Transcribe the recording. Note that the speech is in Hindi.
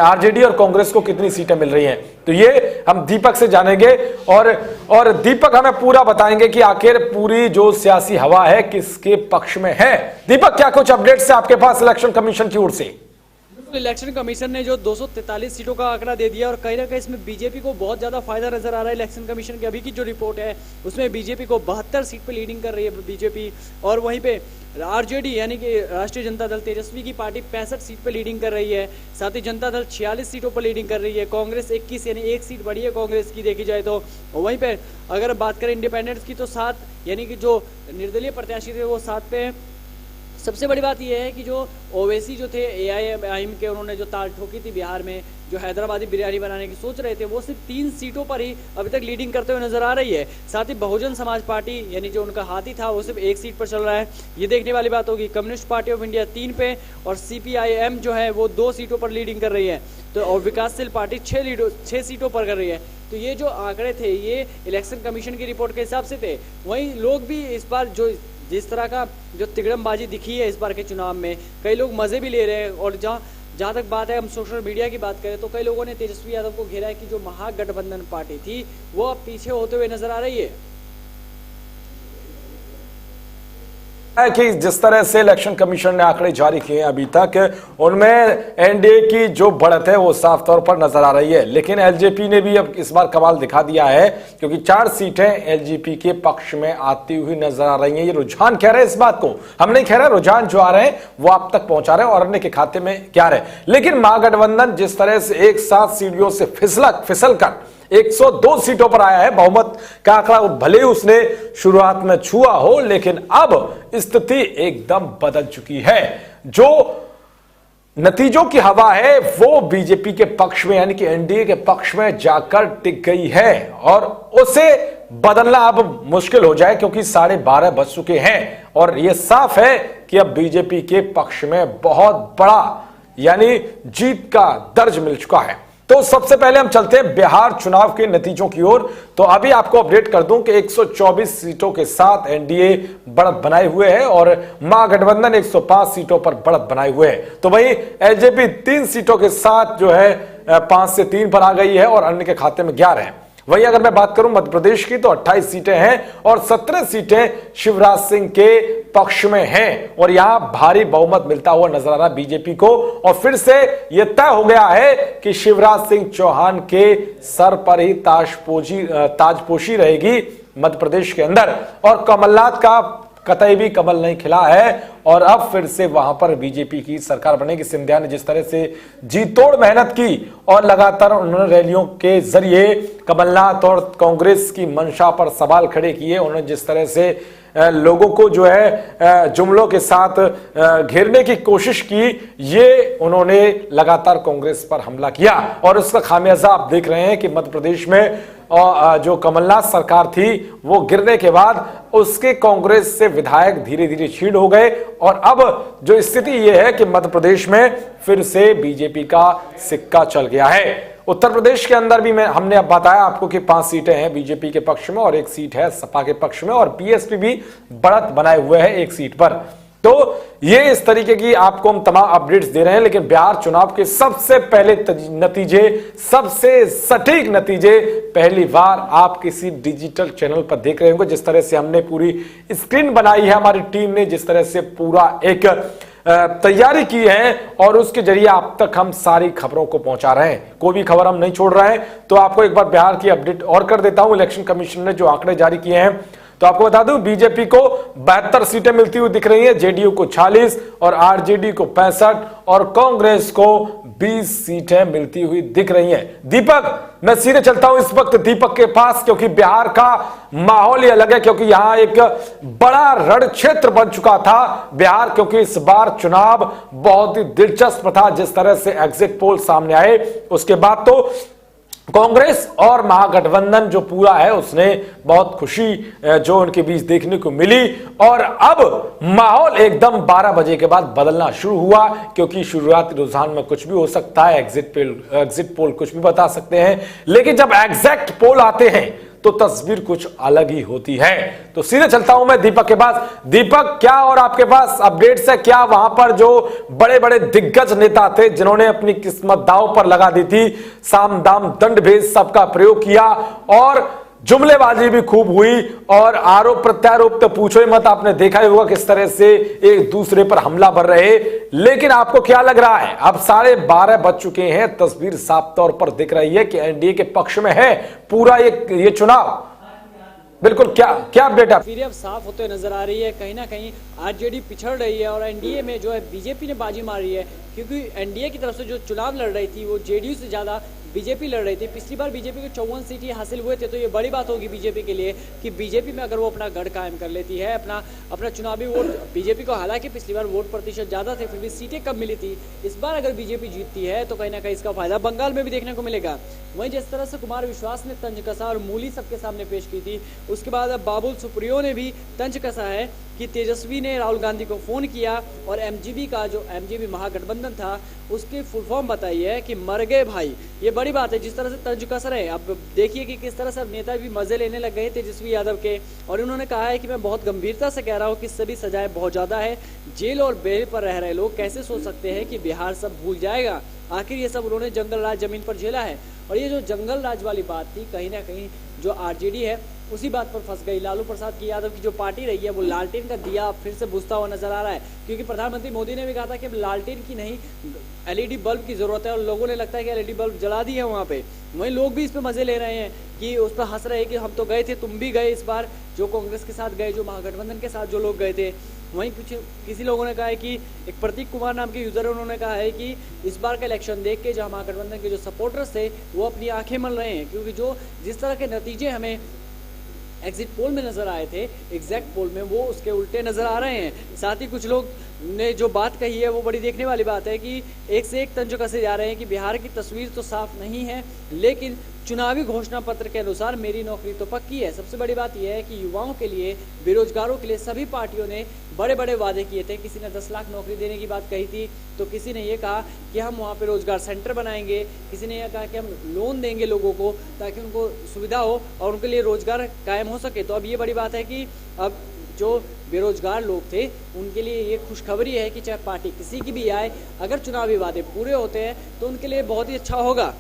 आरजेडी और कांग्रेस को कितनी सीटें मिल रही हैं, तो ये हम दीपक से जानेंगे और दीपक हमें पूरा बताएंगे कि आखिर पूरी जो सियासी हवा है किसके पक्ष में है। दीपक, क्या कुछ अपडेट्स है आपके पास इलेक्शन कमीशन की ओर से? इलेक्शन कमीशन ने जो 243 सीटों का आंकड़ा दे दिया और कहीं ना कहीं इसमें बीजेपी को बहुत ज्यादा फायदा नजर आ रहा है। इलेक्शन कमीशन की अभी की जो रिपोर्ट है उसमें बीजेपी को 72 सीट पे लीडिंग कर रही है बीजेपी, और वहीं पे आरजेडी यानी कि राष्ट्रीय जनता दल तेजस्वी की पार्टी 65 सीट पे लीडिंग कर रही है। साथ ही जनता दल 46 सीटों पर लीडिंग कर रही है। कांग्रेस 21 यानी 1 सीट बढ़ी है कांग्रेस की देखी जाए तो। वहीं पे अगर बात करें इंडिपेंडेंट्स की तो 7 यानी कि जो निर्दलीय प्रत्याशी थे वो 7 पे। सबसे बड़ी बात यह है कि जो ओवैसी जो थे एआईएमआईएम के, उन्होंने जो ताल ठोकी थी बिहार में, जो हैदराबादी बिरयानी बनाने की सोच रहे थे, वो सिर्फ 3 सीटों पर ही अभी तक लीडिंग करते हुए नजर आ रही है। साथ ही बहुजन समाज पार्टी यानी जो उनका हाथी था वो सिर्फ 1 सीट पर चल रहा है। ये देखने वाली बात होगी। कम्युनिस्ट पार्टी ऑफ इंडिया 3 पे और सीपीआईएम जो है वो 2 सीटों पर लीडिंग कर रही है, तो और विकासशील पार्टी 6 सीटों पर कर रही है। तो ये जो आंकड़े थे ये इलेक्शन कमीशन की रिपोर्ट के हिसाब से थे। वहीं लोग भी इस बार जो जिस तरह का जो तिगड़मबाजी दिखी है इस बार के चुनाव में, कई लोग मजे भी ले रहे हैं। और जहाँ तक बात है, हम सोशल मीडिया की बात करें तो कई लोगों ने तेजस्वी यादव को घेरा है कि जो महागठबंधन पार्टी थी वो अब पीछे होते हुए नजर आ रही है। कि जिस तरह से इलेक्शन कमीशन ने आंकड़े जारी किए हैं अभी तक, उनमें एनडीए की जो बढ़त है वो साफ तौर पर नजर आ रही है। लेकिन एलजेपी ने भी अब इस बार कमाल दिखा दिया है, क्योंकि 4 सीटें एलजेपी के पक्ष में आती हुई नजर आ रही हैं। ये रुझान कह रहे हैं इस बात को, हम नहीं कह रहे, रुझान जो आ रहे हैं वो आप तक पहुंचा रहे हैं और अन्य के खाते में क्या रहे। लेकिन महागठबंधन जिस तरह से एक साथ सीढ़ियों से फिसल कर 102 सीटों पर आया है, बहुमत का आंकड़ा भले ही उसने शुरुआत में छुआ हो, लेकिन अब स्थिति एकदम बदल चुकी है। जो नतीजों की हवा है वो बीजेपी के पक्ष में यानी कि एनडीए के पक्ष में जाकर टिक गई है और उसे बदलना अब मुश्किल हो जाए, क्योंकि 12:30 बज चुके हैं और यह साफ है कि अब बीजेपी के पक्ष में बहुत बड़ा यानी जीत का दर्ज मिल चुका है। तो सबसे पहले हम चलते हैं बिहार चुनाव के नतीजों की ओर। तो अभी आपको अपडेट कर दूं कि 124 सीटों के साथ एनडीए बढ़त बनाए हुए है और महागठबंधन 105 सीटों पर बढ़त बनाए हुए है। तो वहीं एलजेपी 3 सीटों के साथ जो है 5 से 3 पर आ गई है और अन्य के खाते में 11 है। वहीं अगर मैं बात करूं मध्य प्रदेश की तो 28 सीटें हैं और 17 सीटें शिवराज सिंह के पक्ष में हैं और यहां भारी बहुमत मिलता हुआ नजर आ रहा बीजेपी को। और फिर से यह तय हो गया है कि शिवराज सिंह चौहान के सर पर ही ताजपोशी रहेगी मध्य प्रदेश के अंदर, और कमलनाथ का कतई भी कमल नहीं खिला है और अब फिर से वहां पर बीजेपी की सरकार बनेगी। सिंधिया ने जिस तरह से जी तोड़ मेहनत की और लगातार उन्होंने रैलियों के जरिए कमलनाथ और कांग्रेस की मंशा पर सवाल खड़े किए, उन्होंने जिस तरह से लोगों को जो है जुमलों के साथ घेरने की कोशिश की, ये उन्होंने लगातार कांग्रेस पर हमला किया और उसका खामियाजा आप देख रहे हैं कि मध्य प्रदेश में जो कमलनाथ सरकार थी वो गिरने के बाद उसके कांग्रेस से विधायक धीरे धीरे छीन हो गए और अब जो स्थिति ये है कि मध्य प्रदेश में फिर से बीजेपी का सिक्का चल गया है। उत्तर प्रदेश के अंदर भी हमने अब बताया आपको कि 5 सीटें हैं बीजेपी के पक्ष में और 1 सीट है सपा के पक्ष में और बीएसपी भी बढ़त बनाए हुए है 1 सीट पर। तो ये इस तरीके की आपको हम तमाम अपडेट्स दे रहे हैं। लेकिन बिहार चुनाव के सबसे पहले नतीजे, सबसे सटीक नतीजे पहली बार आप किसी डिजिटल चैनल पर देख रहे होंगे। जिस तरह से हमने पूरी स्क्रीन बनाई है हमारी टीम ने, जिस तरह से पूरा एक तैयारी की है और उसके जरिए आप तक हम सारी खबरों को पहुंचा रहे हैं, कोई भी खबर हम नहीं छोड़ रहे हैं। तो आपको एक बार बिहार की अपडेट और कर देता हूं। इलेक्शन कमीशन ने जो आंकड़े जारी किए हैं तो आपको बता दूं, बीजेपी को 72 सीटें मिलती हुई दिख रही हैं, जेडीयू को 46 और आरजेडी को 65 और कांग्रेस को 20 सीटें मिलती हुई दिख रही हैं। दीपक, मैं सीधे चलता हूं इस वक्त दीपक के पास, क्योंकि बिहार का माहौल ही अलग है, क्योंकि यहां एक बड़ा रण क्षेत्र बन चुका था बिहार, क्योंकि इस बार चुनाव बहुत ही दिलचस्प था। जिस तरह से एग्जिट पोल सामने आए उसके बाद तो कांग्रेस और महागठबंधन जो पूरा है उसने बहुत खुशी जो उनके बीच देखने को मिली और अब माहौल एकदम 12 बजे के बाद बदलना शुरू हुआ, क्योंकि शुरुआती रुझान में कुछ भी हो सकता है, एग्जिट पोल कुछ भी बता सकते हैं, लेकिन जब एग्जैक्ट पोल आते हैं तो तस्वीर कुछ अलग ही होती है। तो सीधे चलता हूं मैं दीपक के पास। दीपक, क्या और आपके पास अपडेट्स है? क्या वहां पर जो बड़े बड़े दिग्गज नेता थे जिन्होंने अपनी किस्मत दांव पर लगा दी थी, साम दाम दंड भेद सबका प्रयोग किया और जुमलेबाजी भी खूब हुई और आरोप प्रत्यारोप तो पूछो ही मत, आपने देखा ही होगा किस तरह से एक दूसरे पर हमला भर रहे। लेकिन आपको क्या लग रहा है? अब 12:30 बज चुके हैं, तस्वीर साफ तौर पर दिख रही है कि एनडीए के पक्ष में है पूरा ये चुनाव। बिल्कुल, क्या अपडेट है? फिर अब साफ होते नजर आ रही है, कहीं ना कहीं आरजेडी पिछड़ रही है और एनडीए में जो है बीजेपी ने बाजी मारी है, क्योंकि एनडीए की तरफ से जो चुनाव लड़ रही थी वो जेडीयू से ज्यादा बीजेपी लड़ रही थी। पिछली बार बीजेपी को 54 सीट ही हासिल हुए थे, तो ये बड़ी बात होगी बीजेपी के लिए कि बीजेपी में अगर वो अपना गढ़ कायम कर लेती है, अपना चुनावी वोट बीजेपी को, हालांकि पिछली बार वोट प्रतिशत ज्यादा थे फिर भी सीटें कम मिली थी, इस बार अगर बीजेपी जीतती है तो कहीं ना कहीं इसका फायदा बंगाल में भी देखने को मिलेगा। वहीं जिस तरह से कुमार विश्वास ने तंज कसा और मूली सबके सामने पेश की थी, उसके बाद अब बाबुल सुप्रियो ने भी तंज कसा है कि तेजस्वी ने राहुल गांधी को फोन किया और एमजीबी का जो एमजीबी महागठबंधन था उसकी फुल फॉर्म बताई है कि मर गए भाई। ये बड़ी बात है जिस तरह से तंज कस रहे हैं। अब देखिए कि किस तरह से अब नेता भी मजे लेने लग गए तेजस्वी यादव के, और उन्होंने कहा है कि मैं बहुत गंभीरता से कह रहा हूँ कि सभी सजाएं बहुत ज्यादा है, जेल और बेल पर रह रहे लोग कैसे सोच सकते हैं कि बिहार सब भूल जाएगा। आखिर ये सब उन्होंने जंगल राज जमीन पर झेला है। और ये जो जंगल राज वाली बात थी, कहीं ना कहीं जो आरजेडी है उसी बात पर फंस गई। लालू प्रसाद की यादव की जो पार्टी रही है वो लालटेन का दिया फिर से बुझता हुआ नजर आ रहा है, क्योंकि प्रधानमंत्री मोदी ने भी कहा था कि अब लालटेन की नहीं एलईडी बल्ब की जरूरत है, और लोगों ने लगता है कि एलईडी बल्ब जला दी है वहाँ पे। वहीं लोग भी इस पे मजे ले रहे हैं कि उस पर हंस रहे हैं कि हम तो गए थे, तुम भी गए इस बार, जो कांग्रेस के साथ गए, जो महागठबंधन के साथ जो लोग गए थे। वहीं किसी लोगों ने कहा है कि एक प्रतीक कुमार नाम के यूजर है, उन्होंने कहा है कि इस बार का इलेक्शन देख के जो महागठबंधन के जो सपोर्टर्स थे वो अपनी आंखें मल रहे हैं, क्योंकि जो जिस तरह के नतीजे हमें एग्जिट पोल में नजर आए थे, एग्जैक्ट पोल में वो उसके उल्टे नजर आ रहे हैं। साथ ही कुछ लोग ने जो बात कही है वो बड़ी देखने वाली बात है कि एक से एक तंज कसे जा रहे हैं कि बिहार की तस्वीर तो साफ नहीं है, लेकिन चुनावी घोषणा पत्र के अनुसार मेरी नौकरी तो पक्की है। सबसे बड़ी बात यह है कि युवाओं के लिए, बेरोजगारों के लिए सभी पार्टियों ने बड़े बड़े वादे किए थे। किसी ने 10 लाख नौकरी देने की बात कही थी, तो किसी ने ये कहा कि हम वहाँ पे रोजगार सेंटर बनाएंगे, किसी ने यह कहा कि हम लोन देंगे लोगों को ताकि उनको सुविधा हो और उनके लिए रोजगार कायम हो सके। तो अब ये बड़ी बात है कि अब जो बेरोजगार लोग थे उनके लिए ये खुशखबरी है कि चाहे पार्टी किसी की भी आए, अगर चुनावी वादे पूरे होते हैं तो उनके लिए बहुत ही अच्छा होगा।